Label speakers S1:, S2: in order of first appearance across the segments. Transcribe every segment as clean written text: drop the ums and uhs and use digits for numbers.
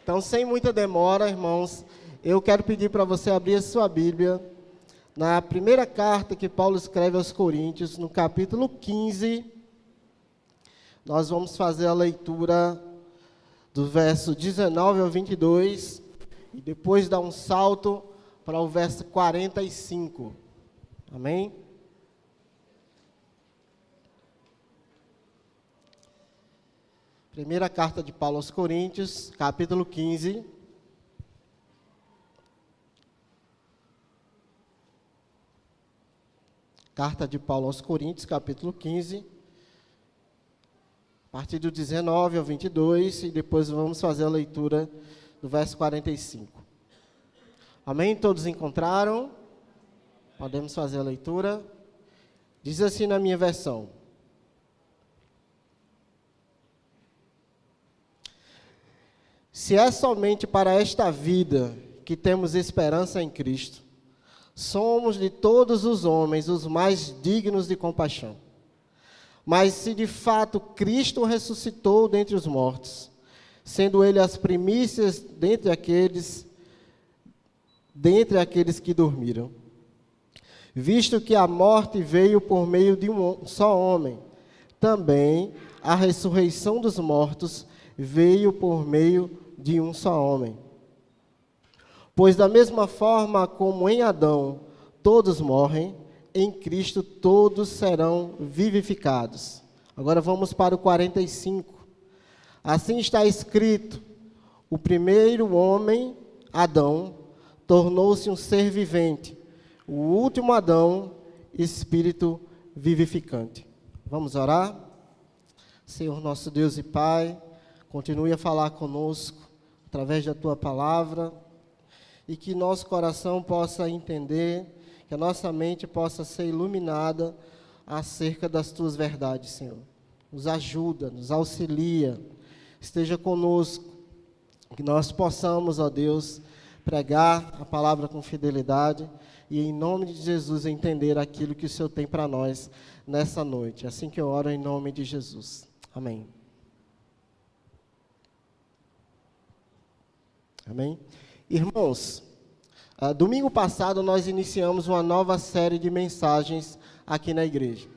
S1: Então, sem muita demora, irmãos, eu quero pedir para você abrir a sua Bíblia na primeira carta que Paulo escreve aos Coríntios, no capítulo 15. Nós vamos fazer a leitura do verso 19 ao 22 e depois dar um salto para o verso 45. Amém? Primeira carta de Paulo aos Coríntios, capítulo 15. Carta de Paulo aos Coríntios, capítulo 15. A partir do 19 ao 22, e depois vamos fazer a leitura do verso 45. Amém? Todos encontraram? Podemos fazer a leitura? Diz assim na minha versão: se é somente para esta vida que temos esperança em Cristo, somos de todos os homens os mais dignos de compaixão. Mas se de fato Cristo ressuscitou dentre os mortos, sendo Ele as primícias dentre aqueles que dormiram, visto que a morte veio por meio de um só homem, também a ressurreição dos mortos veio por meio de um só homem. Pois da mesma forma como em Adão todos morrem, em Cristo todos serão vivificados. Agora vamos para o 45. Assim está escrito: o primeiro homem, Adão, tornou-se um ser vivente. O último Adão, espírito vivificante. Vamos orar? Senhor nosso Deus e Pai, continue a falar conosco através da Tua palavra, e que nosso coração possa entender, que a nossa mente possa ser iluminada acerca das Tuas verdades, Senhor. Nos ajuda, nos auxilia, esteja conosco, que nós possamos, ó Deus, pregar a palavra com fidelidade e, em nome de Jesus, entender aquilo que o Senhor tem para nós nessa noite. Assim que eu oro em nome de Jesus. Amém. Amém? Irmãos, domingo passado nós iniciamos uma nova série de mensagens aqui na igreja.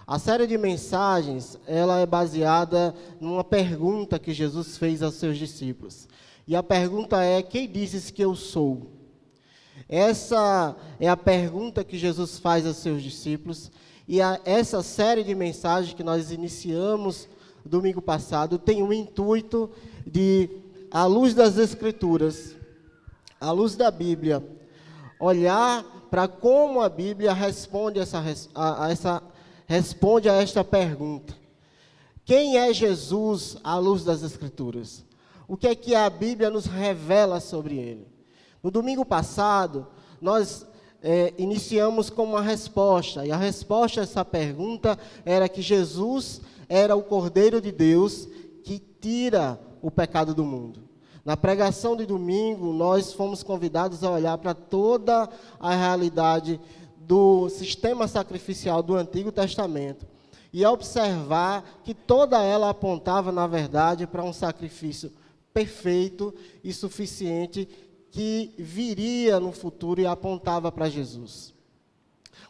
S1: A série de mensagens, ela é baseada numa pergunta que Jesus fez aos seus discípulos. E a pergunta é: quem dizes que eu sou? Essa é a pergunta que Jesus faz aos seus discípulos. E essa série de mensagens que nós iniciamos domingo passado tem o intuito de, à luz das Escrituras, à luz da Bíblia, olhar para como a Bíblia responde responde a esta pergunta: quem é Jesus à luz das Escrituras? O que é que a Bíblia nos revela sobre ele? No domingo passado, nós iniciamos com uma resposta, e a resposta a essa pergunta era que Jesus era o Cordeiro de Deus que tira o pecado do mundo. Na pregação de domingo, nós fomos convidados a olhar para toda a realidade do sistema sacrificial do Antigo Testamento e a observar que toda ela apontava, na verdade, para um sacrifício perfeito e suficiente que viria no futuro e apontava para Jesus.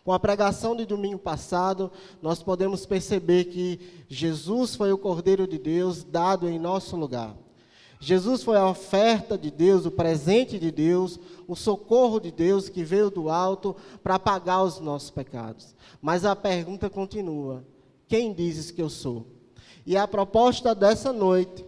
S1: Com a pregação de domingo passado, nós podemos perceber que Jesus foi o Cordeiro de Deus dado em nosso lugar. Jesus foi a oferta de Deus, o presente de Deus, o socorro de Deus que veio do alto para pagar os nossos pecados. Mas a pergunta continua: quem dizes que eu sou? E a proposta dessa noite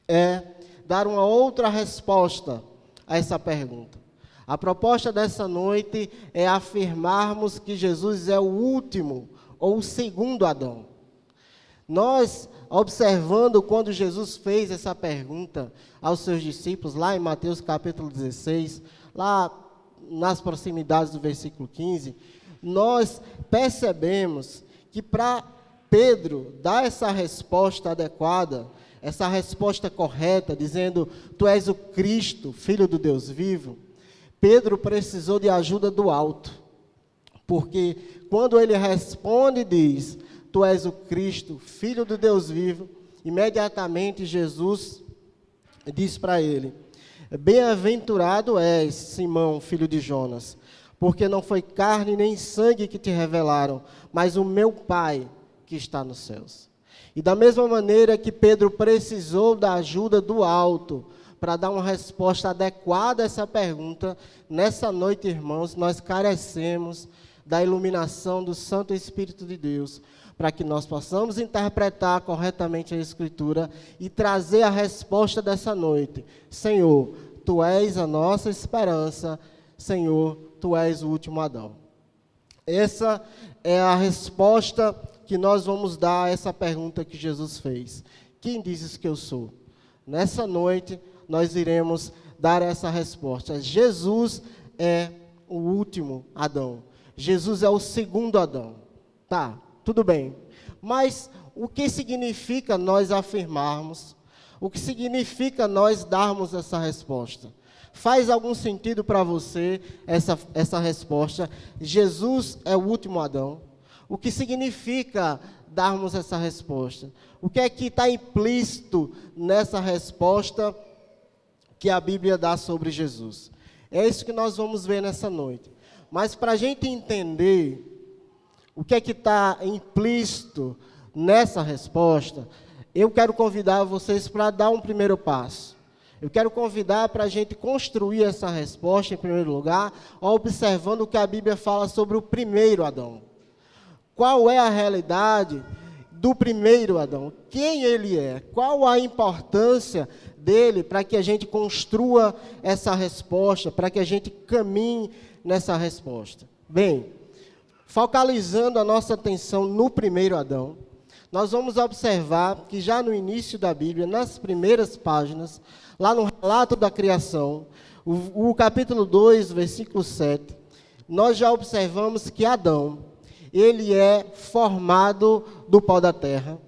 S1: é dar uma outra resposta a essa pergunta. A proposta dessa noite é afirmarmos que Jesus é o último ou o segundo Adão. Nós, observando quando Jesus fez essa pergunta aos seus discípulos, lá em Mateus capítulo 16, lá nas proximidades do versículo 15, nós percebemos que para Pedro dar essa resposta adequada, essa resposta correta, dizendo: tu és o Cristo, Filho do Deus vivo, Pedro precisou de ajuda do alto. Porque quando ele responde e diz: tu és o Cristo, Filho do Deus vivo, imediatamente Jesus diz para ele: bem-aventurado és, Simão, filho de Jonas, porque não foi carne nem sangue que te revelaram, mas o meu Pai que está nos céus. E da mesma maneira que Pedro precisou da ajuda do alto para dar uma resposta adequada a essa pergunta, nessa noite, irmãos, nós carecemos da iluminação do Santo Espírito de Deus, para que nós possamos interpretar corretamente a Escritura e trazer a resposta dessa noite. Senhor, Tu és a nossa esperança, Senhor, Tu és o último Adão. Essa é a resposta que nós vamos dar a essa pergunta que Jesus fez. Quem dizes que eu sou? Nessa noite, nós iremos dar essa resposta. Jesus é o último Adão. Jesus é o segundo Adão. Tá, tudo bem. Mas o que significa nós afirmarmos? O que significa nós darmos essa resposta? Faz algum sentido para você essa resposta? Jesus é o último Adão. O que significa darmos essa resposta? O que é que está implícito nessa resposta que a Bíblia dá sobre Jesus? É isso que nós vamos ver nessa noite. Mas para a gente entender o que é que está implícito nessa resposta, eu quero convidar vocês para dar um primeiro passo. Eu quero convidar para a gente construir essa resposta, em primeiro lugar, observando o que a Bíblia fala sobre o primeiro Adão. Qual é a realidade do primeiro Adão? Quem ele é? Qual a importância dele para que a gente construa essa resposta, para que a gente caminhe nessa resposta? Bem, focalizando a nossa atenção no primeiro Adão, nós vamos observar que já no início da Bíblia, nas primeiras páginas, lá no relato da criação, o capítulo 2, versículo 7, nós já observamos que Adão, ele é formado do pó da terra,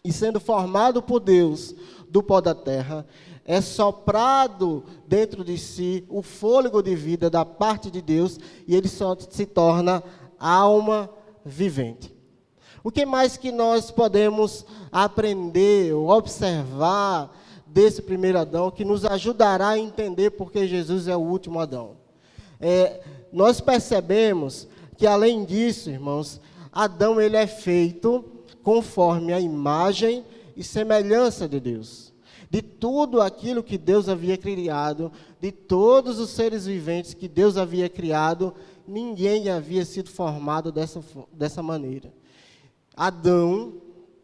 S1: e sendo formado por Deus do pó da terra, é soprado dentro de si o fôlego de vida da parte de Deus, e ele só se torna alma vivente. O que mais que nós podemos aprender ou observar desse primeiro Adão que nos ajudará a entender porque Jesus é o último Adão? Nós percebemos que, além disso, irmãos, Adão ele é feito conforme a imagem e semelhança de Deus. De tudo aquilo que Deus havia criado, de todos os seres viventes que Deus havia criado, ninguém havia sido formado dessa maneira. Adão,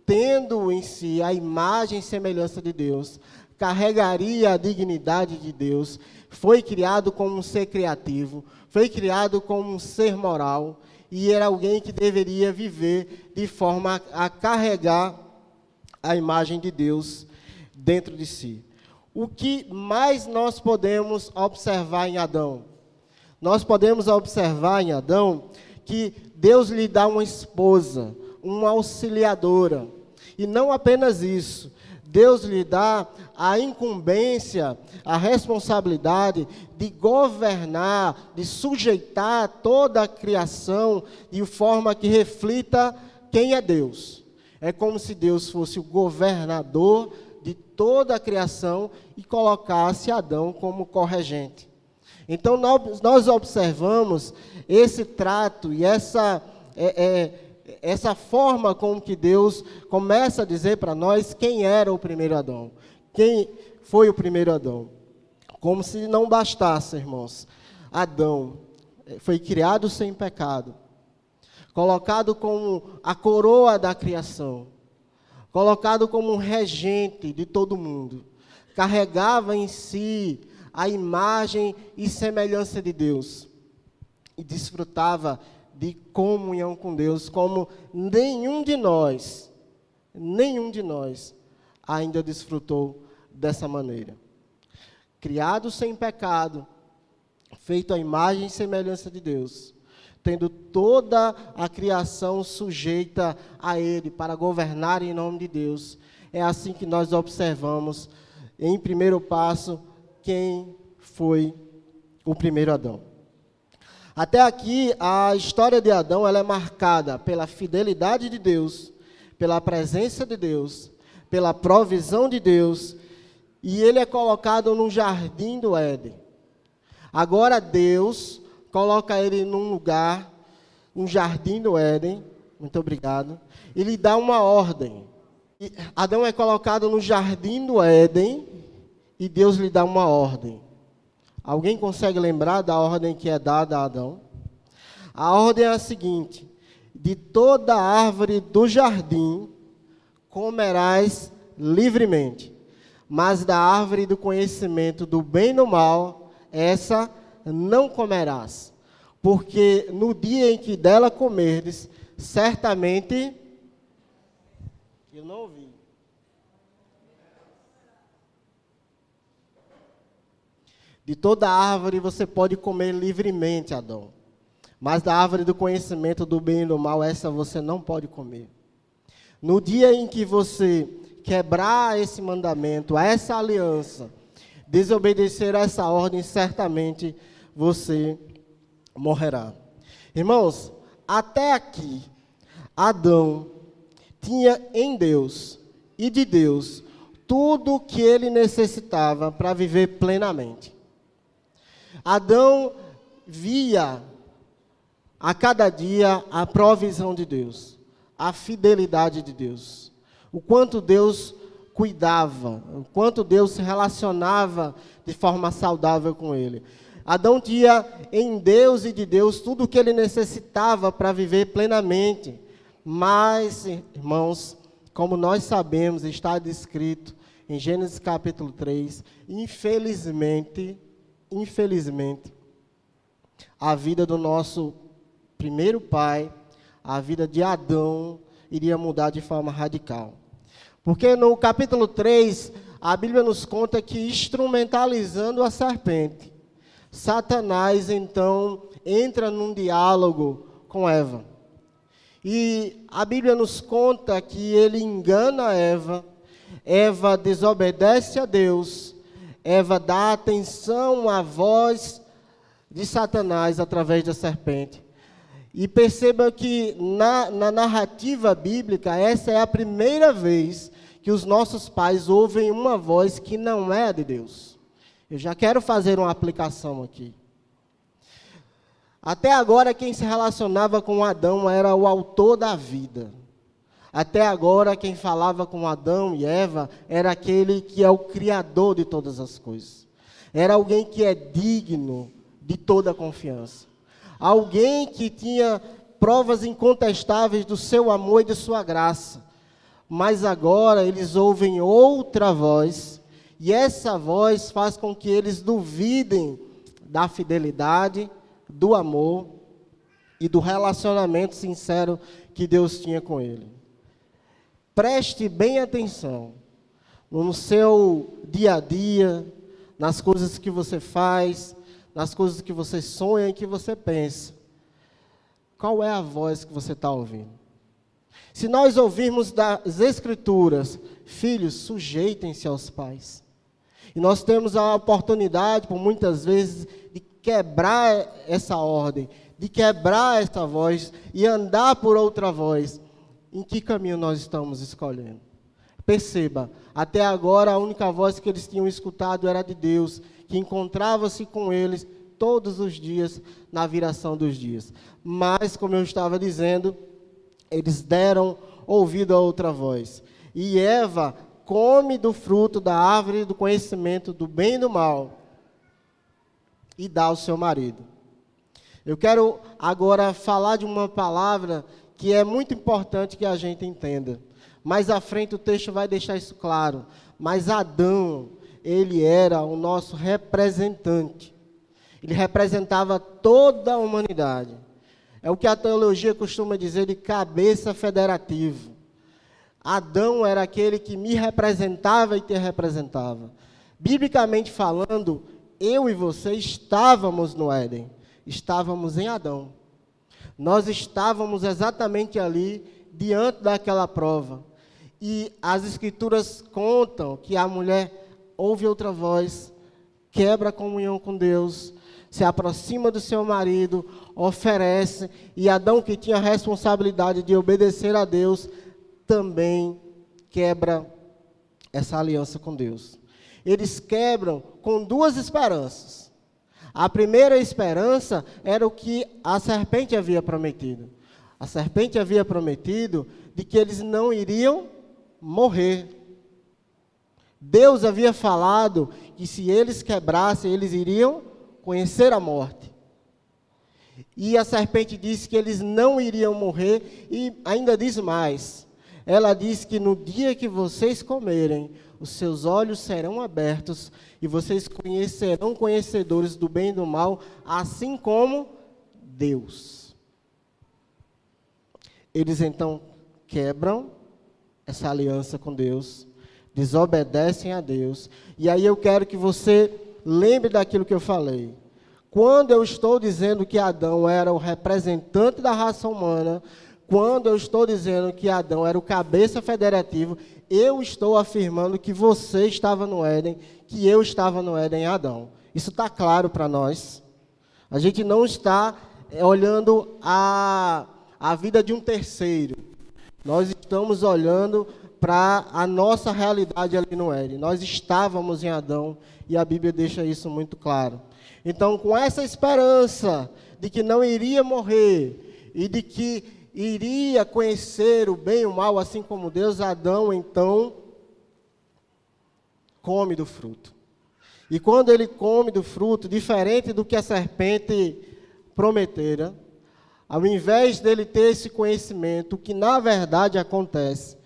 S1: tendo em si a imagem e semelhança de Deus, carregaria a dignidade de Deus, foi criado como um ser criativo, foi criado como um ser moral, e era alguém que deveria viver de forma a carregar a imagem de Deus dentro de si. O que mais nós podemos observar em Adão? Nós podemos observar em Adão que Deus lhe dá uma esposa, uma auxiliadora. E não apenas isso, Deus lhe dá a incumbência, a responsabilidade de governar, de sujeitar toda a criação de forma que reflita quem é Deus. É como se Deus fosse o governador de toda a criação e colocasse Adão como corregente. Então, nós observamos esse trato e essa forma com que Deus começa a dizer para nós quem era o primeiro Adão. Quem foi o primeiro Adão? Como se não bastasse, irmãos. Adão foi criado sem pecado, colocado como a coroa da criação, colocado como um regente de todo mundo, carregava em si a imagem e semelhança de Deus e desfrutava de comunhão com Deus, como nenhum de nós ainda desfrutou dessa maneira. Criado sem pecado, feito à imagem e semelhança de Deus, tendo toda a criação sujeita a Ele para governar em nome de Deus. É assim que nós observamos, em primeiro passo, quem foi o primeiro Adão. Até aqui, a história de Adão ela é marcada pela fidelidade de Deus, pela presença de Deus, pela provisão de Deus e ele é colocado no jardim do Éden. Agora Deus coloca ele num lugar, um jardim do Éden, muito obrigado, e lhe dá uma ordem. Adão é colocado no jardim do Éden e Deus lhe dá uma ordem. Alguém consegue lembrar da ordem que é dada a Adão? A ordem é a seguinte: de toda árvore do jardim comerás livremente, mas da árvore do conhecimento do bem e do mal, essa não comerás, porque no dia em que dela comerdes, certamente... Eu não ouvi. De toda árvore você pode comer livremente, Adão. Mas da árvore do conhecimento do bem e do mal, essa você não pode comer. No dia em que você quebrar esse mandamento, essa aliança, desobedecer a essa ordem, certamente você morrerá. Irmãos, até aqui, Adão tinha em Deus e de Deus tudo o que ele necessitava para viver plenamente. Adão via a cada dia a provisão de Deus, a fidelidade de Deus, o quanto Deus cuidava, o quanto Deus se relacionava de forma saudável com ele. Adão tinha em Deus e de Deus tudo o que ele necessitava para viver plenamente. Mas, irmãos, como nós sabemos, está descrito em Gênesis capítulo 3, infelizmente, a vida do nosso primeiro pai, a vida de Adão, iria mudar de forma radical. Porque no capítulo 3, a Bíblia nos conta que, instrumentalizando a serpente, Satanás, então, entra num diálogo com Eva. E a Bíblia nos conta que ele engana Eva, Eva desobedece a Deus, Eva dá atenção à voz de Satanás através da serpente. E perceba que na narrativa bíblica, essa é a primeira vez que os nossos pais ouvem uma voz que não é de Deus. Eu já quero fazer uma aplicação aqui. Até agora, quem se relacionava com Adão era o autor da vida. Até agora, quem falava com Adão e Eva era aquele que é o criador de todas as coisas. Era alguém que é digno de toda confiança. Alguém que tinha provas incontestáveis do seu amor e de sua graça. Mas agora eles ouvem outra voz, e essa voz faz com que eles duvidem da fidelidade, do amor e do relacionamento sincero que Deus tinha com ele. Preste bem atenção no seu dia a dia, nas coisas que você faz, nas coisas que você sonha e que você pensa. Qual é a voz que você está ouvindo? Se nós ouvirmos das Escrituras, filhos, sujeitem-se aos pais. E nós temos a oportunidade, por muitas vezes, de quebrar essa ordem, de quebrar essa voz e andar por outra voz. Em que caminho nós estamos escolhendo? Perceba, até agora a única voz que eles tinham escutado era de Deus, que encontrava-se com eles todos os dias na viração dos dias. Mas, como eu estava dizendo, eles deram ouvido a outra voz. E Eva come do fruto da árvore do conhecimento do bem e do mal e dá ao seu marido. Eu quero agora falar de uma palavra que é muito importante que a gente entenda. Mais à frente o texto vai deixar isso claro. Mas Adão, ele era o nosso representante. Ele representava toda a humanidade. É o que a teologia costuma dizer de cabeça federativa. Adão era aquele que me representava e te representava. Biblicamente falando, eu e você estávamos no Éden. Estávamos em Adão. Nós estávamos exatamente ali, diante daquela prova. E as Escrituras contam que a mulher ouve outra voz, quebra a comunhão com Deus, se aproxima do seu marido, oferece, e Adão, que tinha a responsabilidade de obedecer a Deus, também quebra essa aliança com Deus. eles quebram com duas esperanças. A primeira esperança era o que a serpente havia prometido. A serpente havia prometido de que eles não iriam morrer. Deus havia falado que se eles quebrassem, eles iriam conhecer a morte. E a serpente disse que eles não iriam morrer e ainda diz mais. Ela diz que no dia que vocês comerem, os seus olhos serão abertos e vocês serão conhecedores do bem e do mal, assim como Deus. Eles então quebram essa aliança com Deus, desobedecem a Deus. E aí eu quero que você lembre daquilo que eu falei. Quando eu estou dizendo que Adão era o representante da raça humana, quando eu estou dizendo que Adão era o cabeça federativo, eu estou afirmando que você estava no Éden, que eu estava no Éden em Adão. Isso está claro para nós. A gente não está olhando a vida de um terceiro. Nós estamos olhando para a nossa realidade ali no Éden. Nós estávamos em Adão e a Bíblia deixa isso muito claro. Então, com essa esperança de que não iria morrer e de que iria conhecer o bem e o mal, assim como Deus, Adão, então, come do fruto. E quando ele come do fruto, diferente do que a serpente prometera, ao invés dele ter esse conhecimento, o que na verdade acontece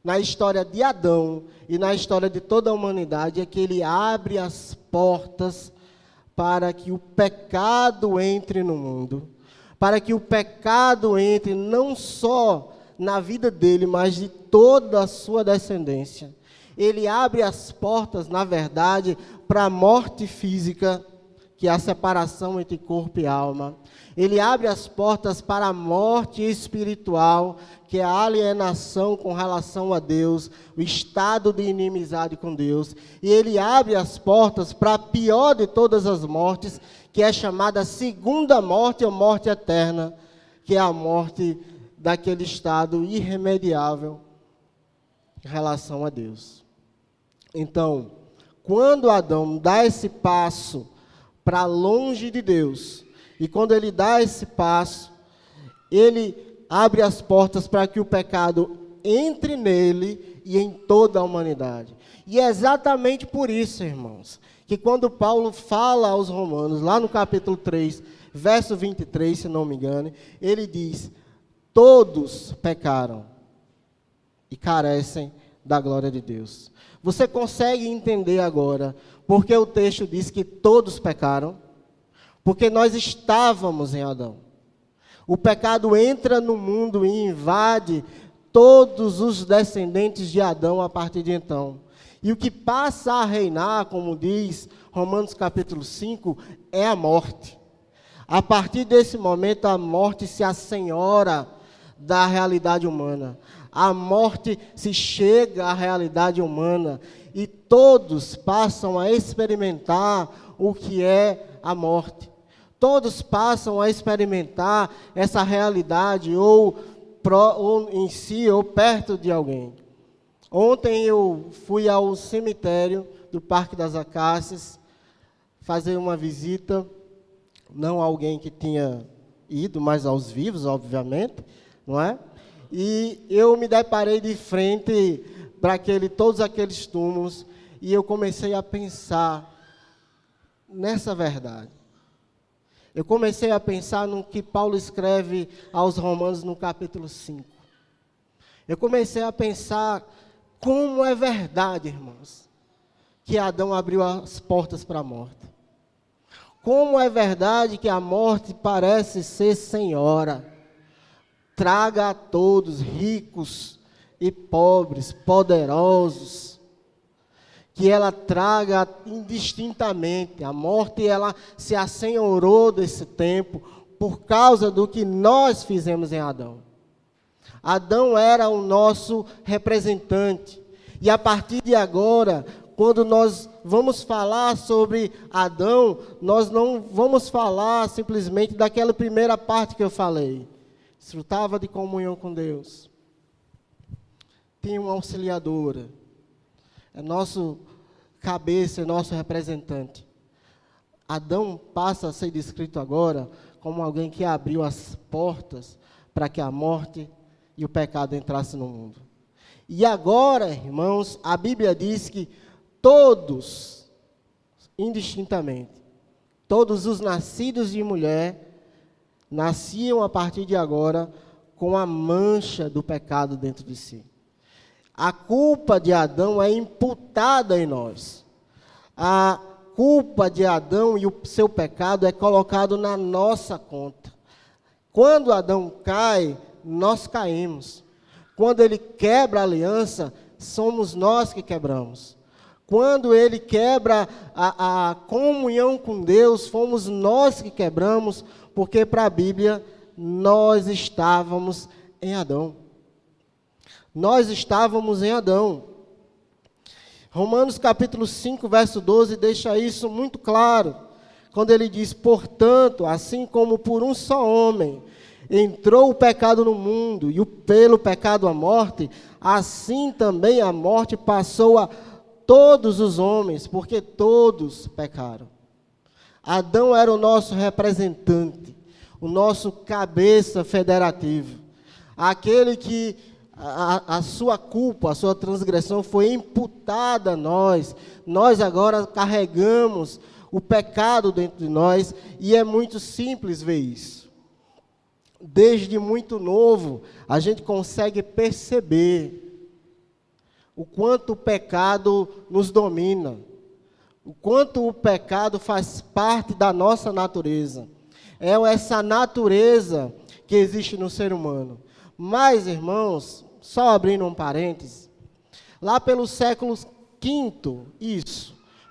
S1: na história de Adão e na história de toda a humanidade, é que ele abre as portas para que o pecado entre no mundo, para que o pecado entre não só na vida dele, mas de toda a sua descendência. Ele abre as portas, na verdade, para a morte física, que é a separação entre corpo e alma. Ele abre as portas para a morte espiritual, que é a alienação com relação a Deus, o estado de inimizade com Deus. E ele abre as portas para a pior de todas as mortes, que é chamada segunda morte ou morte eterna, que é a morte daquele estado irremediável em relação a Deus. Então, quando Adão dá esse passo para longe de Deus, e quando ele dá esse passo, ele abre as portas para que o pecado entre nele e em toda a humanidade. E é exatamente por isso, irmãos, que quando Paulo fala aos Romanos, lá no capítulo 3, verso 23, se não me engano, ele diz: todos pecaram e carecem da glória de Deus. Você consegue entender agora porque o texto diz que todos pecaram? Porque nós estávamos em Adão. O pecado entra no mundo e invade todos os descendentes de Adão a partir de então. E o que passa a reinar, como diz Romanos capítulo 5, é a morte. A partir desse momento, a morte se assenhora da realidade humana. A morte se chega à realidade humana e todos passam a experimentar o que é a morte. Todos passam a experimentar essa realidade ou em si ou perto de alguém. Ontem eu fui ao cemitério do Parque das Acácias fazer uma visita, não a alguém que tinha ido, mas aos vivos, obviamente, não é? E eu me deparei de frente para todos aqueles túmulos e eu comecei a pensar nessa verdade. Eu comecei a pensar no que Paulo escreve aos Romanos no capítulo 5. Eu comecei a pensar como é verdade, irmãos, que Adão abriu as portas para a morte. Como é verdade que a morte parece ser senhora. Traga a todos, ricos e pobres, poderosos, que ela traga indistintamente. A morte, ela se assenhorou desse tempo por causa do que nós fizemos em Adão. Adão era o nosso representante. E a partir de agora, quando nós vamos falar sobre Adão, nós não vamos falar simplesmente daquela primeira parte que eu falei. Desfrutava de comunhão com Deus. Tinha uma auxiliadora. É nosso cabeça, nosso representante. Adão passa a ser descrito agora como alguém que abriu as portas para que a morte e o pecado entrassem no mundo. E agora, irmãos, a Bíblia diz que todos, indistintamente, todos os nascidos de mulher, nasciam a partir de agora com a mancha do pecado dentro de si. A culpa de Adão é imputada em nós. A culpa de Adão e o seu pecado é colocado na nossa conta. Quando Adão cai, nós caímos. Quando ele quebra a aliança, somos nós que quebramos. Quando ele quebra a comunhão com Deus, fomos nós que quebramos, porque para a Bíblia, nós estávamos em Adão. Nós estávamos em Adão. Romanos capítulo 5, verso 12, deixa isso muito claro, quando ele diz, portanto, assim como por um só homem entrou o pecado no mundo, e pelo pecado a morte, assim também a morte passou a todos os homens, porque todos pecaram. Adão era o nosso representante, o nosso cabeça federativo, aquele que a sua culpa, a sua transgressão foi imputada a nós. Nós agora carregamos o pecado dentro de nós, e é muito simples ver isso. Desde muito novo, a gente consegue perceber o quanto o pecado nos domina, o quanto o pecado faz parte da nossa natureza. É essa natureza que existe no ser humano. Mas, irmãos, só abrindo um parêntese, lá pelo século V,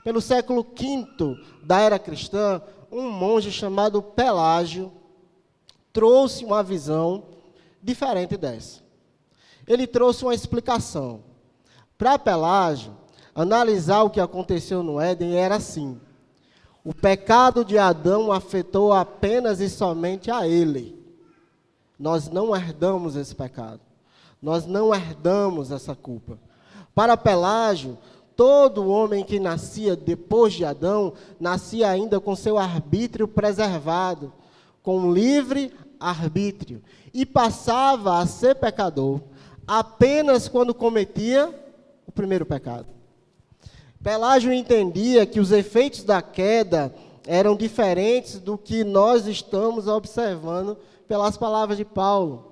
S1: pelo século V da era cristã, um monge chamado Pelágio trouxe uma visão diferente dessa. Ele trouxe uma explicação. Para Pelágio, analisar o que aconteceu no Éden era assim: o pecado de Adão afetou apenas e somente a ele. Nós não herdamos esse pecado. Nós não herdamos essa culpa. Para Pelágio, todo homem que nascia depois de Adão, nascia ainda com seu arbítrio preservado, com livre arbítrio, e passava a ser pecador apenas quando cometia o primeiro pecado. Pelágio entendia que os efeitos da queda eram diferentes do que nós estamos observando pelas palavras de Paulo.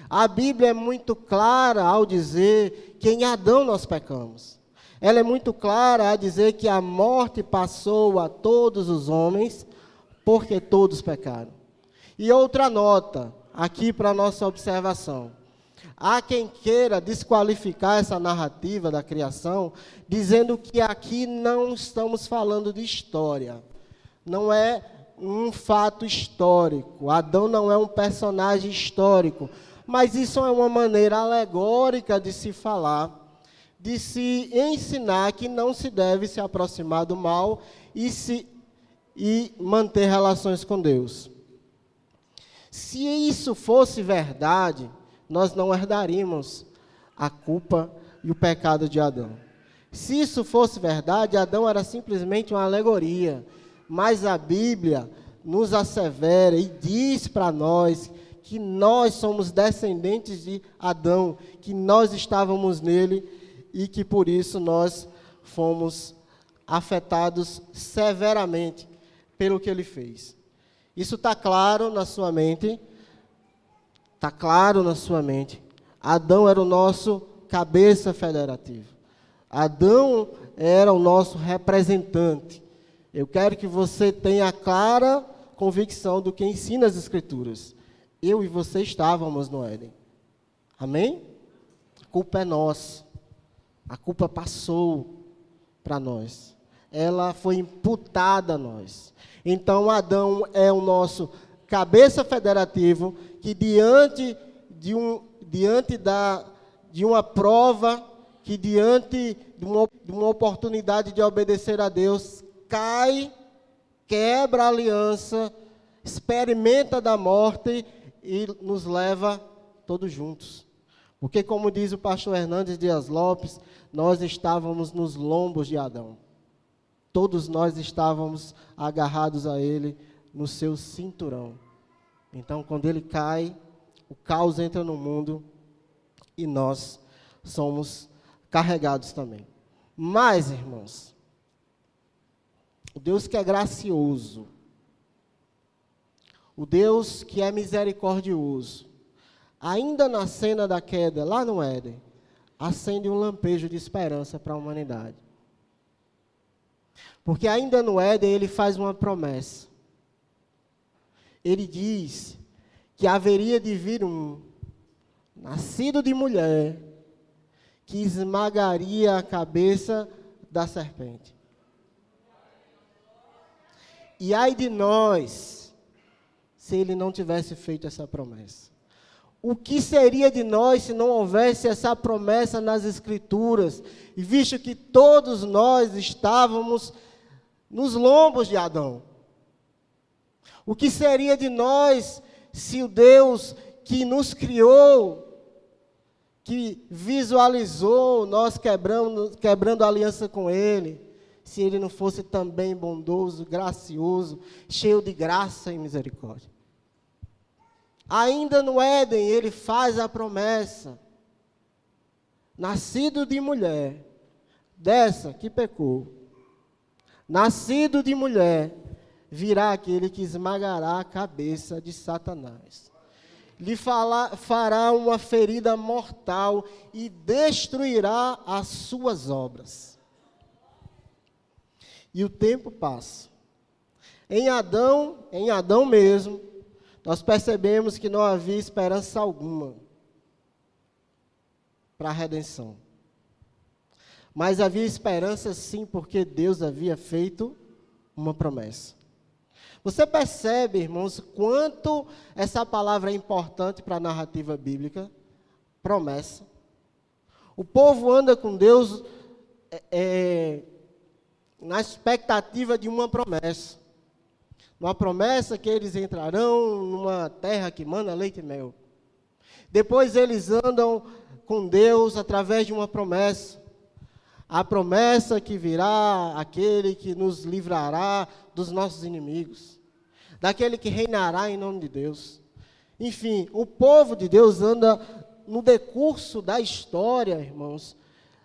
S1: A Bíblia é muito clara ao dizer que em Adão nós pecamos. Ela é muito clara a dizer que a morte passou a todos os homens, porque todos pecaram. E outra nota, aqui para a nossa observação. Há quem queira desqualificar essa narrativa da criação, dizendo que aqui não estamos falando de história. Não é um fato histórico. Adão não é um personagem histórico. Mas isso é uma maneira alegórica de se falar, de se ensinar que não se deve se aproximar do mal e manter relações com Deus. Se isso fosse verdade, nós não herdaríamos a culpa e o pecado de Adão. Se isso fosse verdade, Adão era simplesmente uma alegoria. Mas a Bíblia nos assevera e diz para nós que nós somos descendentes de Adão, que nós estávamos nele e que por isso nós fomos afetados severamente pelo que ele fez. Isso está claro na sua mente? Está claro na sua mente. Adão era o nosso cabeça federativo. Adão era o nosso representante. Eu quero que você tenha a clara convicção do que ensina as Escrituras. Eu e você estávamos no Éden. Amém? A culpa é nossa. A culpa passou para nós. Ela foi imputada a nós. Então, Adão é o nosso cabeça federativo que diante de uma prova, que diante de uma oportunidade de obedecer a Deus, cai, quebra a aliança, experimenta da morte e nos leva todos juntos. Porque, como diz o pastor Hernandes Dias Lopes, nós estávamos nos lombos de Adão. todos nós estávamos agarrados a ele no seu cinturão. Então, quando ele cai, o caos entra no mundo e nós somos carregados também. Mas, irmãos, o Deus que é gracioso, o Deus que é misericordioso, ainda na cena da queda, lá no Éden, acende um lampejo de esperança para a humanidade. Porque ainda no Éden ele faz uma promessa. Ele diz que haveria de vir um, nascido de mulher, que esmagaria a cabeça da serpente. E ai de nós, se ele não tivesse feito essa promessa. O que seria de nós se não houvesse essa promessa nas Escrituras? E visto que todos nós estávamos nos lombos de Adão. O que seria de nós se o Deus que nos criou, que visualizou nós quebrando a aliança com Ele, se Ele não fosse também bondoso, gracioso, cheio de graça e misericórdia? Ainda no Éden, Ele faz a promessa: nascido de mulher, dessa que pecou, nascido de mulher, virá aquele que esmagará a cabeça de Satanás. Lhe fará uma ferida mortal e destruirá as suas obras. E o tempo passa. Em Adão mesmo, nós percebemos que não havia esperança alguma para a redenção. Mas havia esperança sim, porque Deus havia feito uma promessa. Você percebe, irmãos, quanto essa palavra é importante para a narrativa bíblica? Promessa. O povo anda com Deus na expectativa de uma promessa. Uma promessa que eles entrarão numa terra que mana leite e mel. Depois eles andam com Deus através de uma promessa. A promessa que virá aquele que nos livrará dos nossos inimigos, daquele que reinará em nome de Deus. Enfim, o povo de Deus anda no decurso da história, irmãos,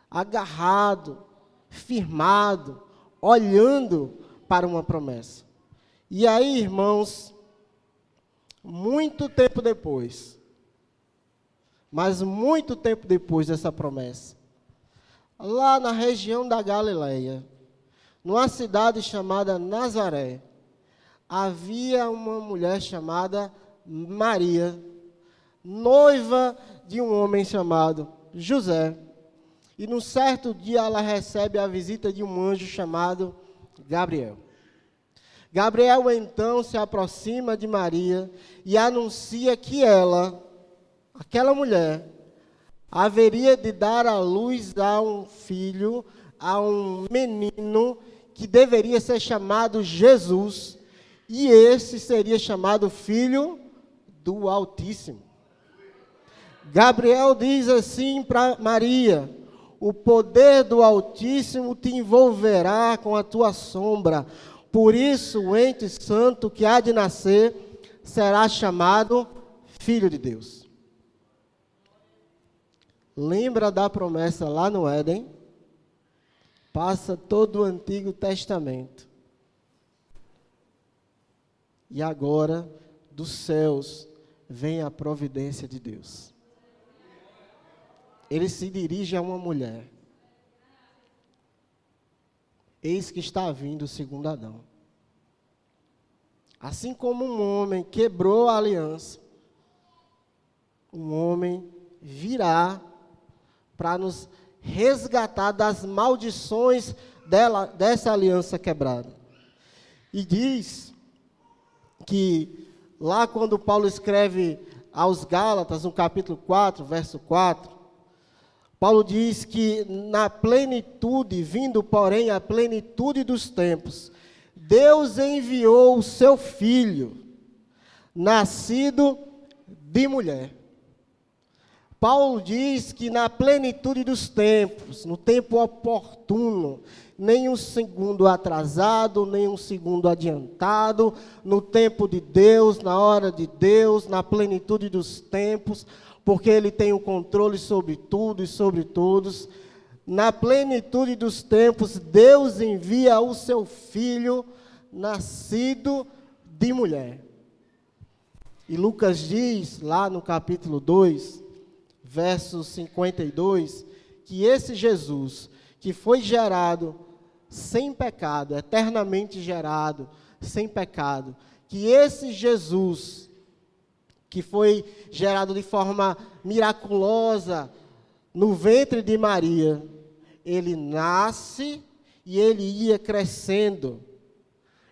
S1: agarrado, firmado, olhando para uma promessa. E aí, irmãos, muito tempo depois, mas muito tempo depois dessa promessa, lá na região da Galileia, numa cidade chamada Nazaré, havia uma mulher chamada Maria, noiva de um homem chamado José. E num certo dia ela recebe a visita de um anjo chamado Gabriel. Gabriel então se aproxima de Maria e anuncia que ela, aquela mulher, haveria de dar à luz a um filho, a um menino, que deveria ser chamado Jesus, e esse seria chamado Filho do Altíssimo. Gabriel diz assim para Maria: o poder do Altíssimo te envolverá com a tua sombra, por isso o ente santo que há de nascer será chamado Filho de Deus. Lembra da promessa lá no Éden? Passa todo o Antigo Testamento. E agora, dos céus, vem a providência de Deus. Ele se dirige a uma mulher. Eis que está vindo o segundo Adão. Assim como um homem quebrou a aliança, um homem virá para nos resgatar das maldições dessa aliança quebrada. E diz que lá quando Paulo escreve aos Gálatas, no capítulo 4, verso 4, Paulo diz que na plenitude, vindo porém a plenitude dos tempos, Deus enviou o seu Filho, nascido de mulher, Paulo diz que na plenitude dos tempos, no tempo oportuno, nem um segundo atrasado, nem um segundo adiantado, no tempo de Deus, na hora de Deus, na plenitude dos tempos, porque Ele tem o controle sobre tudo e sobre todos. Na plenitude dos tempos, Deus envia o seu Filho, nascido de mulher. E Lucas diz, lá no capítulo 2, verso 52, que esse Jesus, que foi gerado sem pecado, eternamente gerado, sem pecado, que esse Jesus, que foi gerado de forma miraculosa no ventre de Maria, ele nasce e ele ia crescendo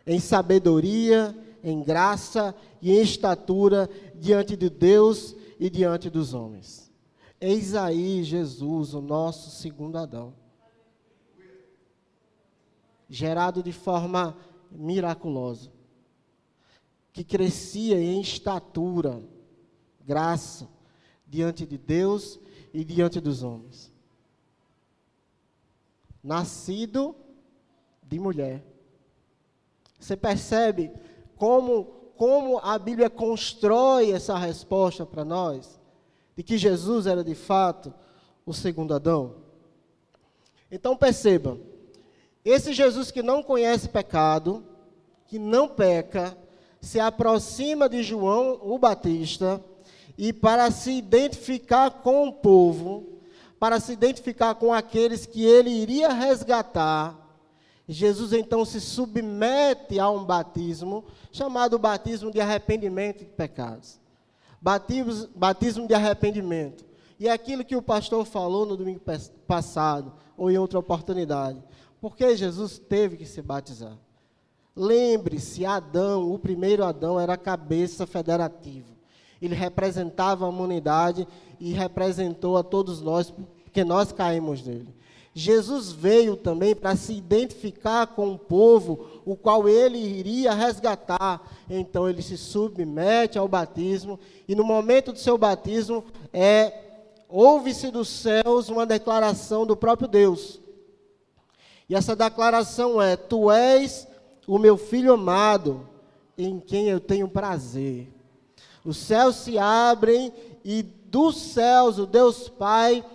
S1: em sabedoria, em graça e em estatura diante de Deus e diante dos homens. Eis aí Jesus, o nosso segundo Adão, gerado de forma miraculosa, que crescia em estatura, graça, diante de Deus e diante dos homens. Nascido de mulher. Você percebe como a Bíblia constrói essa resposta para nós? De que Jesus era de fato o segundo Adão? Então perceba, esse Jesus que não conhece pecado, que não peca, se aproxima de João o Batista, e para se identificar com o povo, para se identificar com aqueles que ele iria resgatar, Jesus então se submete a um batismo, chamado batismo de arrependimento de pecados. Batismo de arrependimento. E é aquilo que o pastor falou no domingo passado, ou em outra oportunidade. Por que Jesus teve que se batizar? Lembre-se, Adão, o primeiro Adão, era a cabeça federativa. Ele representava a humanidade e representou a todos nós, porque nós caímos nele. Jesus veio também para se identificar com o povo, o qual ele iria resgatar. Então ele se submete ao batismo, e no momento do seu batismo, ouve-se dos céus uma declaração do próprio Deus. E essa declaração é: Tu és o meu Filho amado, em quem eu tenho prazer. Os céus se abrem e dos céus o Deus Pai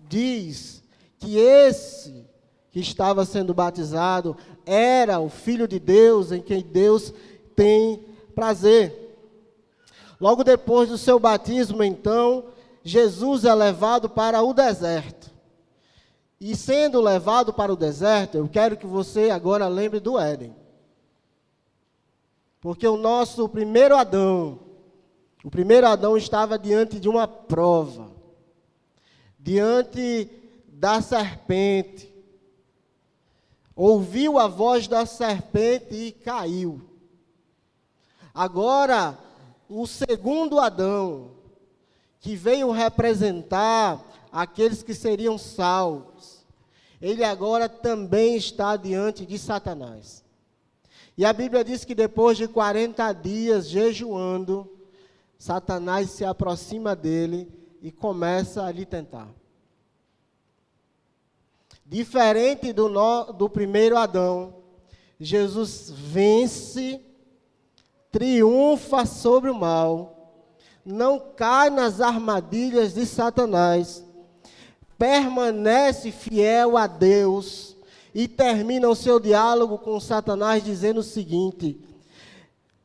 S1: diz que esse que estava sendo batizado era o Filho de Deus, em quem Deus tem prazer. Logo depois do seu batismo, então, Jesus é levado para o deserto. E sendo levado para o deserto, eu quero que você agora lembre do Éden. Porque o primeiro Adão estava diante de uma prova, diante da serpente, ouviu a voz da serpente e caiu. Agora, o segundo Adão, que veio representar aqueles que seriam salvos, ele agora também está diante de Satanás. E a Bíblia diz que depois de 40 dias jejuando, Satanás se aproxima dele e começa a lhe tentar. Diferente do primeiro Adão, Jesus vence, triunfa sobre o mal, não cai nas armadilhas de Satanás, permanece fiel a Deus e termina o seu diálogo com Satanás dizendo o seguinte: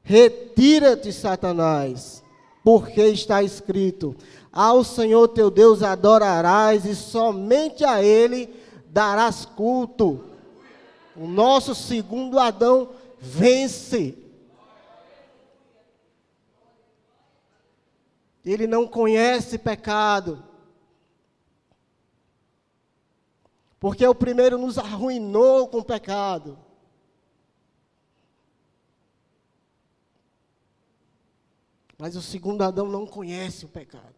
S1: retira-te, Satanás, porque está escrito: ao Senhor teu Deus adorarás e somente a Ele darás culto. O nosso segundo Adão vence. Ele não conhece pecado. Porque o primeiro nos arruinou com o pecado. Mas o segundo Adão não conhece o pecado.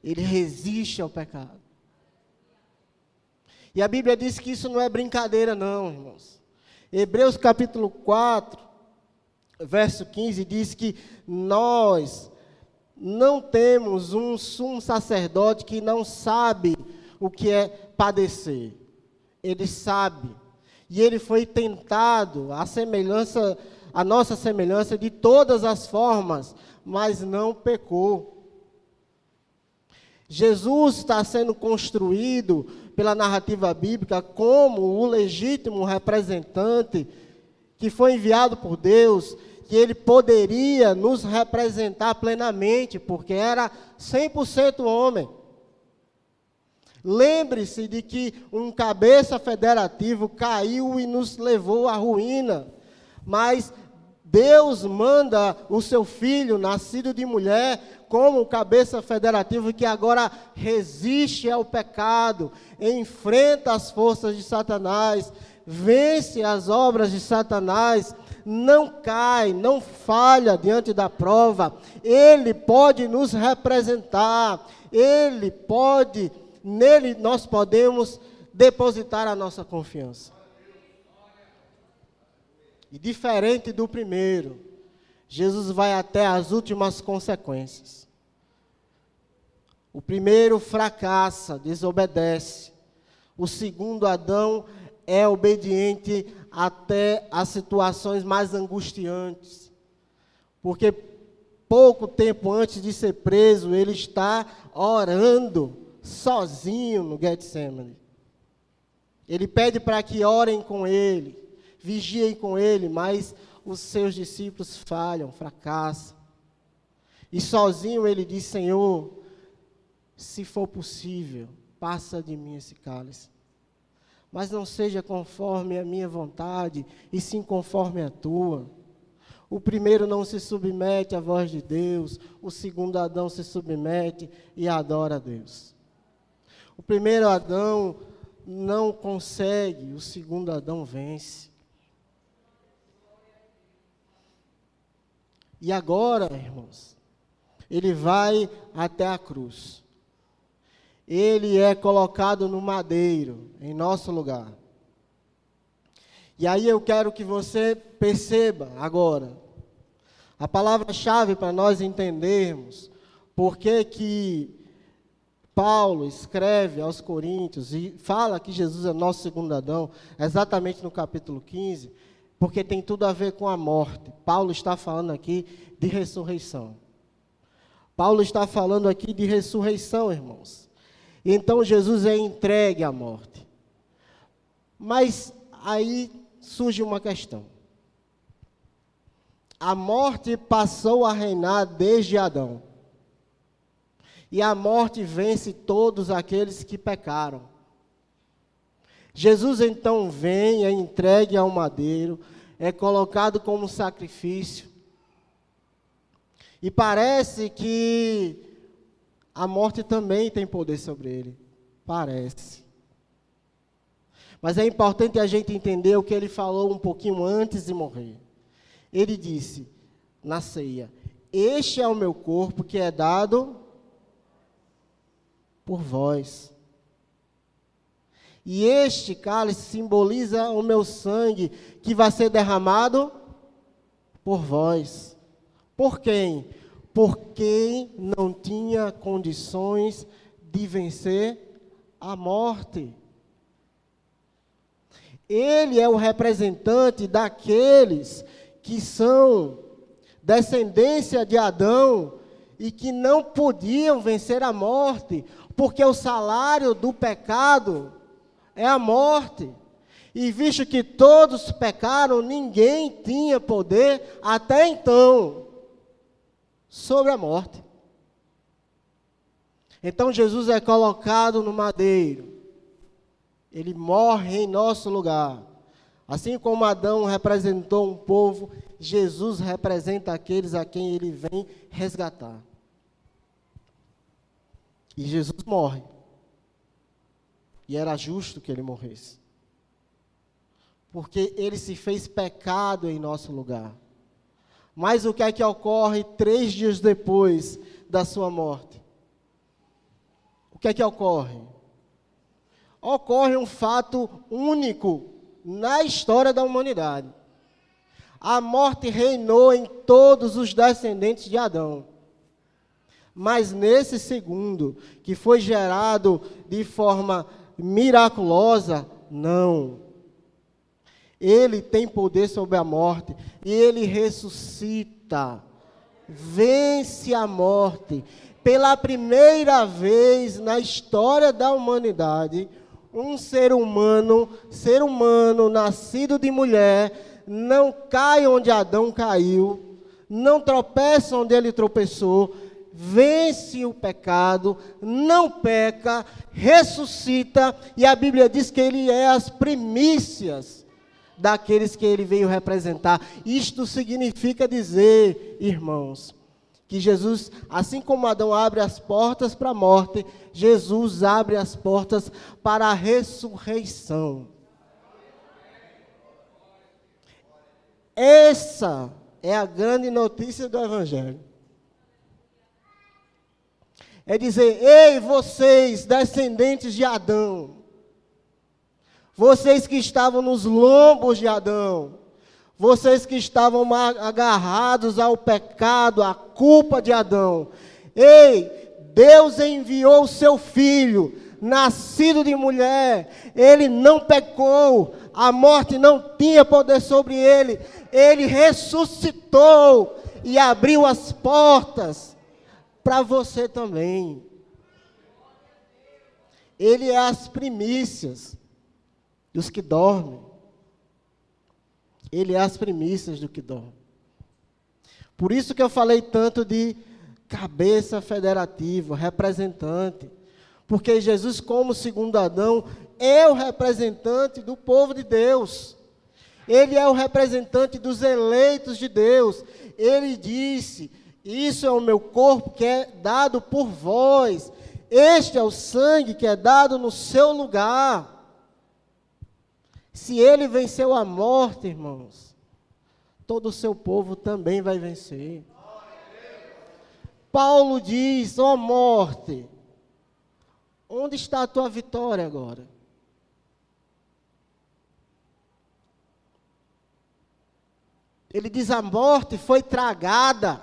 S1: Ele resiste ao pecado. E a Bíblia diz que isso não é brincadeira não, irmãos. Hebreus capítulo 4, verso 15, diz que nós não temos um sumo sacerdote que não sabe o que é padecer. Ele sabe. E ele foi tentado, a nossa semelhança, de todas as formas, mas não pecou. Jesus está sendo construído pela narrativa bíblica como o legítimo representante que foi enviado por Deus, que ele poderia nos representar plenamente, porque era 100% homem. Lembre-se de que um cabeça federativo caiu e nos levou à ruína, mas Deus manda o seu filho, nascido de mulher, como cabeça federativo, que agora resiste ao pecado, enfrenta as forças de Satanás, vence as obras de Satanás, não cai, não falha diante da prova. Ele pode nos representar, nele nós podemos depositar a nossa confiança. E diferente do primeiro, Jesus vai até as últimas consequências. O primeiro fracassa, desobedece. O segundo, Adão, é obediente até as situações mais angustiantes. Porque pouco tempo antes de ser preso, ele está orando sozinho no Getsemane. Ele pede para que orem com ele, vigiem com ele, mas os seus discípulos falham, fracassam. E sozinho ele diz: Senhor, se for possível, passa de mim esse cálice. Mas não seja conforme a minha vontade, e sim conforme a tua. O primeiro não se submete à voz de Deus, o segundo Adão se submete e adora a Deus. O primeiro Adão não consegue, o segundo Adão vence. E agora, irmãos, ele vai até a cruz. Ele é colocado no madeiro, em nosso lugar. E aí eu quero que você perceba agora, a palavra-chave para nós entendermos por que Paulo escreve aos Coríntios e fala que Jesus é nosso segundo Adão, exatamente no capítulo 15, porque tem tudo a ver com a morte. Paulo está falando aqui de ressurreição. Paulo está falando aqui de ressurreição, irmãos. Então Jesus é entregue à morte. Mas aí surge uma questão. A morte passou a reinar desde Adão. E a morte vence todos aqueles que pecaram. Jesus então vem, é entregue ao madeiro, é colocado como sacrifício. E parece que a morte também tem poder sobre ele. Parece. Mas é importante a gente entender o que ele falou um pouquinho antes de morrer. Ele disse na ceia: este é o meu corpo que é dado por vós. E este cálice simboliza o meu sangue que vai ser derramado por vós. Por quem? Por quem não tinha condições de vencer a morte. Ele é o representante daqueles que são descendência de Adão e que não podiam vencer a morte, porque o salário do pecado é a morte. E visto que todos pecaram, ninguém tinha poder até então sobre a morte. Então Jesus é colocado no madeiro. Ele morre em nosso lugar. Assim como Adão representou um povo, Jesus representa aqueles a quem ele vem resgatar. E Jesus morre. E era justo que ele morresse. Porque ele se fez pecado em nosso lugar. Mas o que é que ocorre 3 dias depois da sua morte? O que é que ocorre? Ocorre um fato único na história da humanidade. A morte reinou em todos os descendentes de Adão. Mas nesse segundo, que foi gerado de forma miraculosa, não. Ele tem poder sobre a morte, e ele ressuscita, vence a morte. Pela primeira vez na história da humanidade, um ser humano nascido de mulher, não cai onde Adão caiu, não tropeça onde ele tropeçou, vence o pecado, não peca, ressuscita, e a Bíblia diz que ele é as primícias daqueles que ele veio representar. Isto significa dizer, irmãos, que Jesus, assim como Adão abre as portas para a morte, Jesus abre as portas para a ressurreição. Essa é a grande notícia do Evangelho. É dizer: ei, vocês, descendentes de Adão, vocês que estavam nos lombos de Adão, vocês que estavam agarrados ao pecado, à culpa de Adão, ei, Deus enviou o seu filho, nascido de mulher, ele não pecou, a morte não tinha poder sobre ele, ele ressuscitou e abriu as portas para você também. Ele é as primícias dos que dormem. Ele é as primícias do que dorme. Por isso que eu falei tanto de cabeça federativa, representante. Porque Jesus, como segundo Adão, é o representante do povo de Deus. Ele é o representante dos eleitos de Deus. Ele disse: isso é o meu corpo que é dado por vós. Este é o sangue que é dado no seu lugar. Se ele venceu a morte, irmãos, todo o seu povo também vai vencer. Paulo diz: ó morte, onde está a tua vitória agora? Ele diz: a morte foi tragada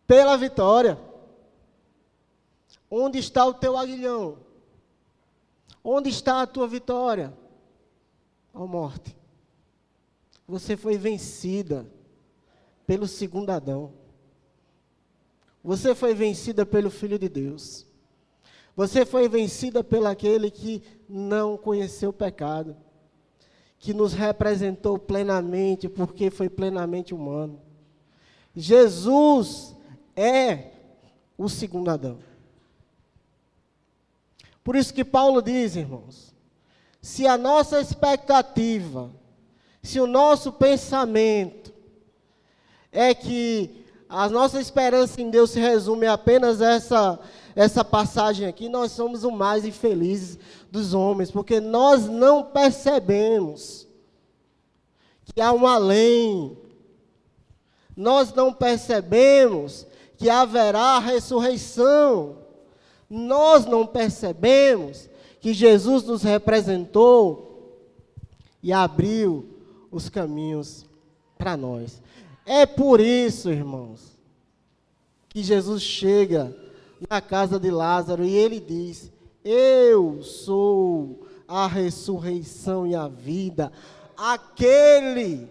S1: pela vitória. Onde está o teu aguilhão? Onde está a tua vitória? Ó morte, você foi vencida pelo segundo Adão. Você foi vencida pelo Filho de Deus. Você foi vencida pelo aquele que não conheceu o pecado, que nos representou plenamente, porque foi plenamente humano. Jesus é o segundo Adão. Por isso que Paulo diz, irmãos, se a nossa expectativa, se o nosso pensamento é que a nossa esperança em Deus se resume a apenas essa passagem aqui, nós somos os mais infelizes dos homens, porque nós não percebemos que há um além. Nós não percebemos que haverá ressurreição. Nós não percebemos que Jesus nos representou e abriu os caminhos para nós. É por isso, irmãos, que Jesus chega na casa de Lázaro e ele diz: eu sou a ressurreição e a vida. Aquele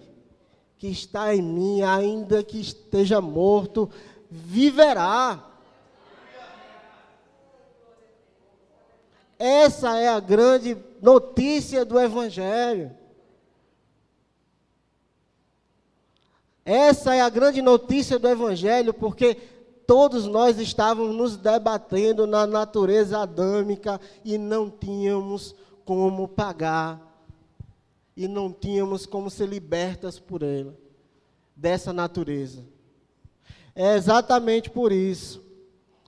S1: que está em mim, ainda que esteja morto, viverá. Essa é a grande notícia do Evangelho. Essa é a grande notícia do Evangelho, porque todos nós estávamos nos debatendo na natureza adâmica e não tínhamos como pagar, e não tínhamos como ser libertas por ela, dessa natureza. É exatamente por isso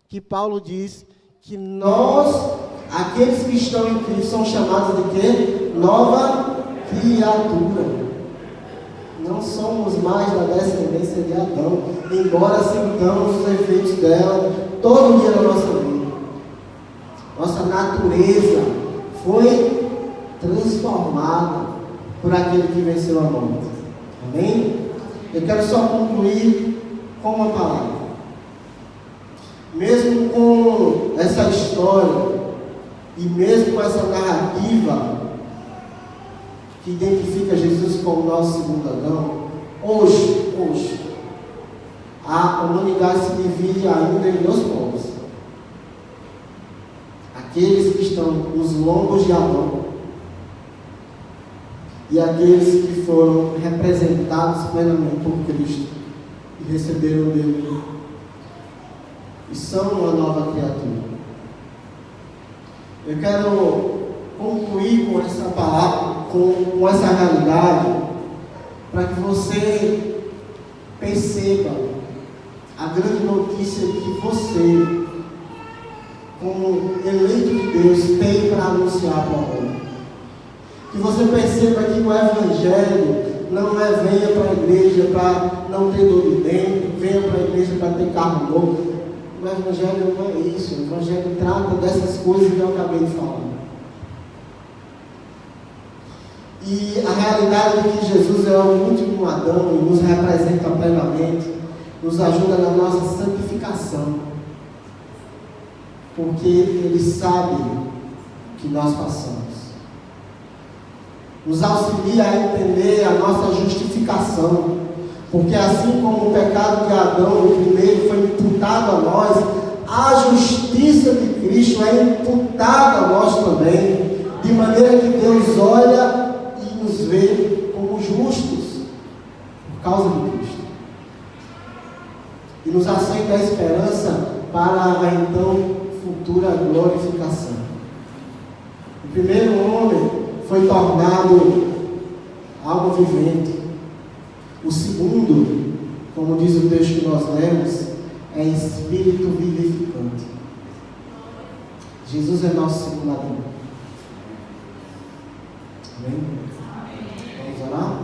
S1: que Paulo diz que nós, aqueles que estão em Cristo, são chamados de quê? Nova criatura. Não somos mais da descendência de Adão, embora sintamos os efeitos dela todo dia na nossa vida. Nossa natureza foi transformada por aquele que venceu a morte. Amém? Eu quero só concluir com uma palavra. mesmo com essa história e mesmo com essa narrativa que identifica Jesus como nosso segundo Adão, hoje, a humanidade se divide ainda em dois povos. Aqueles que estão nos lombos de Adão e aqueles que foram representados plenamente por Cristo e receberam dele e são uma nova criatura. Eu quero concluir com essa palavra, com essa realidade, para que você perceba a grande notícia que você, como eleito de Deus, tem para anunciar para o mundo. Que você perceba que o Evangelho não é venha para a igreja para não ter dor de dentro, venha para a igreja para ter carro novo. O Evangelho não é isso. O Evangelho trata dessas coisas que eu acabei de falar. E a realidade de que Jesus é o último Adão e nos representa plenamente, nos ajuda na nossa santificação. Porque Ele sabe o que nós passamos. Nos auxilia a entender a nossa justificação. Porque assim como o pecado de Adão, o primeiro, foi imputado a nós, a justiça de Cristo é imputada a nós também. De maneira que Deus olha e nos vê como justos por causa de Cristo. E nos acende a esperança para a então futura glorificação. O primeiro homem foi tornado algo vivente. O segundo, como diz o texto que nós lemos, é espírito vivificante. Jesus é nosso segundo Adão. Amém? Vamos orar?